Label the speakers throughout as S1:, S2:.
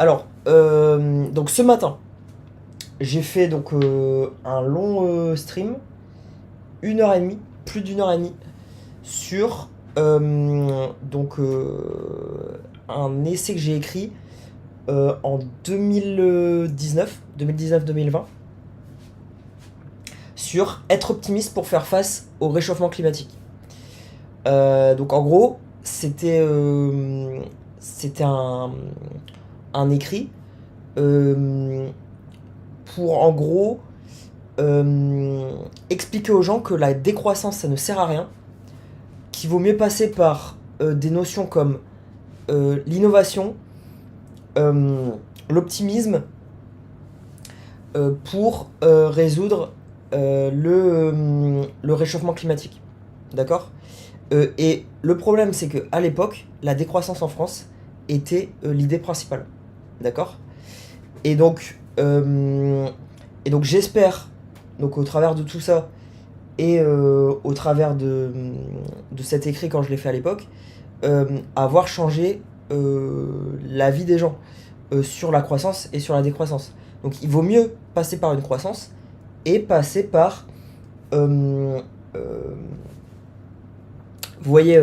S1: Donc ce matin, j'ai fait donc un long stream, 1 heure et demie, plus d'1 heure et demie, sur donc un essai que j'ai écrit en 2019-2020 sur être optimiste pour faire face au réchauffement climatique. Donc en gros, c'était un écrit euh, pour en gros expliquer aux gens que la décroissance ça ne sert à rien, qu'il vaut mieux passer par des notions comme l'innovation, l'optimisme pour résoudre le réchauffement climatique. D'accord. Et le problème, c'est qu'à l'époque, la décroissance en France était l'idée principale. D'accord. Et donc, euh, et donc j'espère, donc au travers de tout ça, et au travers de cet écrit quand je l'ai fait à l'époque, avoir changé la vie des gens sur la croissance et sur la décroissance. Donc il vaut mieux passer par une croissance et passer par euh, euh, vous voyez,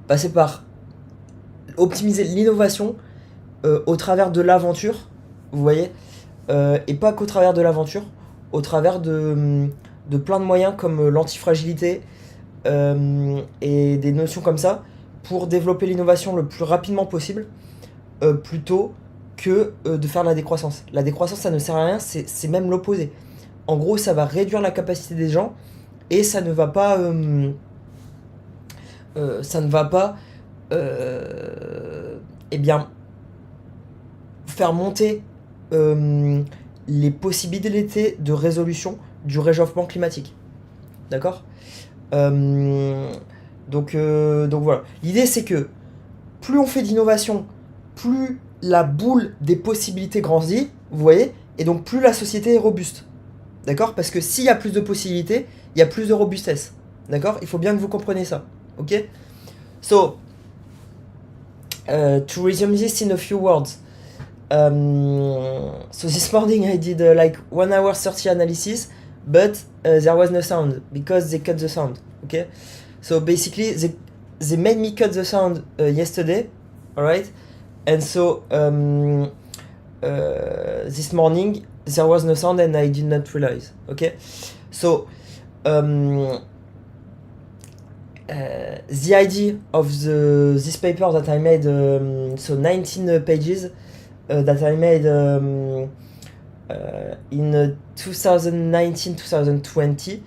S1: passer par optimiser l'innovation au travers de l'aventure, vous voyez, et pas qu'au travers de l'aventure, au travers de plein de moyens comme l'antifragilité et des notions comme ça, pour développer l'innovation le plus rapidement possible, plutôt que de faire la décroissance. La décroissance, ça ne sert à rien, c'est même l'opposé. En gros, ça va réduire la capacité des gens et ça ne va pas eh bien, faire monter euh, les possibilités de résolution du réchauffement climatique. D'accord. Euh, donc voilà. L'idée c'est que plus on fait d'innovation, plus la boule des possibilités grandit, vous voyez, et donc plus la société est robuste. D'accord. Parce que s'il y a plus de possibilités, il y a plus de robustesse. D'accord. Il faut bien que vous compreniez ça. Ok. So, to resume this in a few words. So this morning I did like 1 hour 30 analysis, but there was no sound because they cut the sound. Okay, so basically they made me cut the sound yesterday, all right, and so this morning there was no sound and I did not realize. Okay, so the idea of this paper that I made, so 19 pages that I made in 2019-2020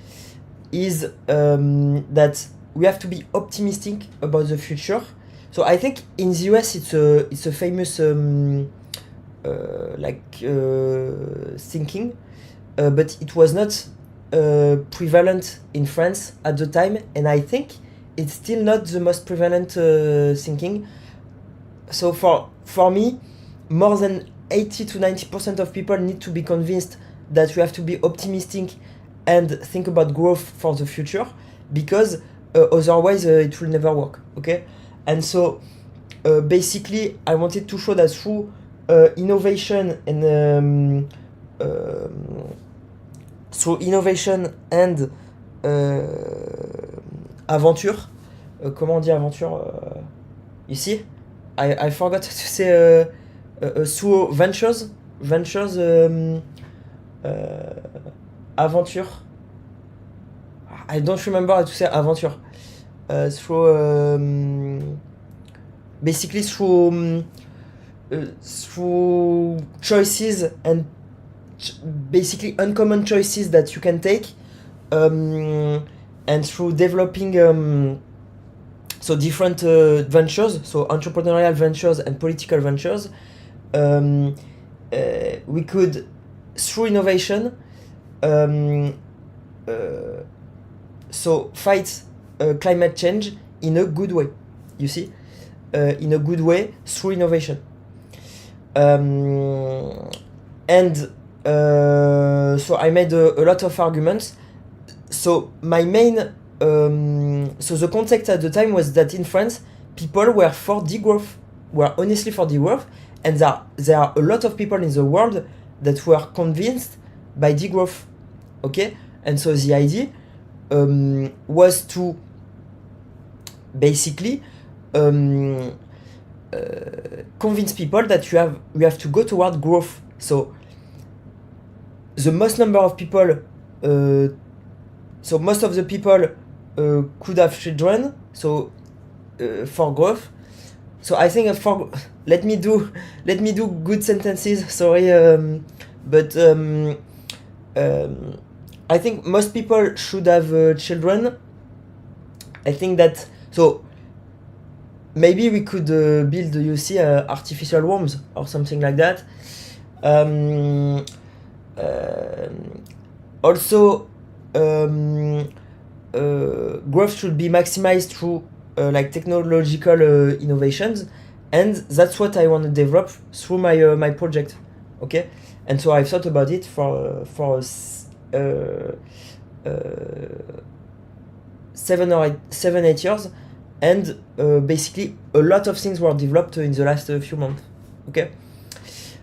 S1: is that we have to be optimistic about the future. So I think in the US it's a famous thinking, but it was not prevalent in France at the time, and I think it's still not the most prevalent thinking. So for me, more than 80 to 90% of people need to be convinced that we have to be optimistic and think about growth for the future, because otherwise it will never work. Okay, and so basically I wanted to show that through innovation and aventure. Comment on dit aventure ici? I forgot to say through ventures aventure. I don't remember how to say aventure. Basically through choices and basically uncommon choices that you can take, and through developing so different ventures, so entrepreneurial ventures and political ventures, we could, through innovation, so fight climate change in a good way, you see, in a good way through innovation. And so I made a lot of arguments. So my main so the context at the time was that in France people were for degrowth, were honestly for degrowth, and there are a lot of people in the world that were convinced by degrowth. Okay, and so the idea was to basically convince people that you have to go toward growth. So the most number of people, so most of the people could have children. So for growth. So I think let me do good sentences. Sorry, but I think most people should have children. I think that so. Maybe we could build, you see, artificial wombs or something like that. Also, growth should be maximized through like technological innovations, and that's what I want to develop through my project. Okay, and so I've thought about it for 7-8 years. And basically a lot of things were developed in the last few months. Okay,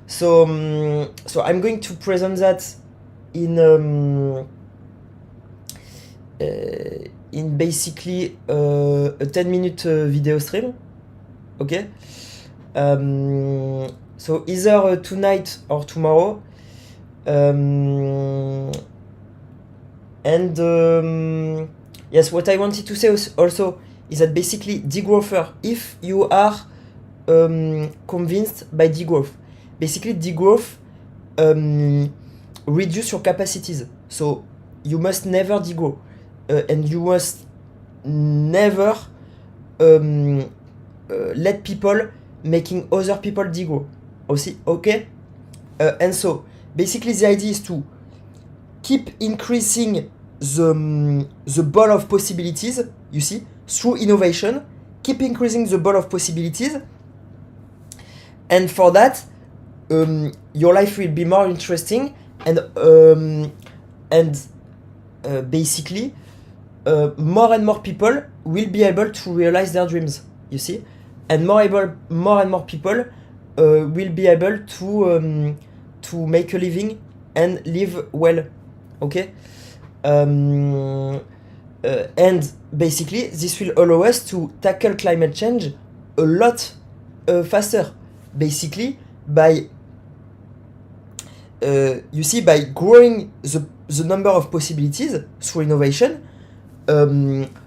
S1: so I'm going to present that in basically a 10-minute video stream. Okay, so either tonight or tomorrow, and yes, what I wanted to say also is that basically degrowther, if you are convinced by degrowth, basically degrowth reduce your capacities. So you must never degrow, and you must never let people making other people degrow. Okay, and so basically the idea is to keep increasing the ball of possibilities. You see, through innovation, keep increasing the ball of possibilities, and for that, your life will be more interesting, and basically, more and more people will be able to realize their dreams. You see, and more and more people will be able to make a living and live well. Okay. And basically, this will allow us to tackle climate change a lot faster. Basically, by you see, by growing the number of possibilities through innovation,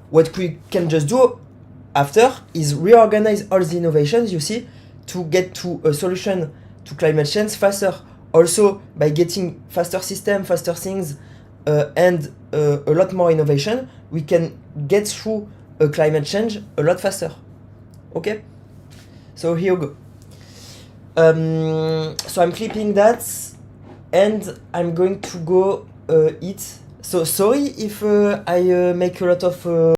S1: what we can just do after is reorganize all the innovations. You see, to get to a solution to climate change faster. Also, by getting faster system, faster things, and a lot more innovation, we can get through climate change a lot faster. Okay, so here we go. So I'm clipping that, and I'm going to go eat. So sorry if I make a lot of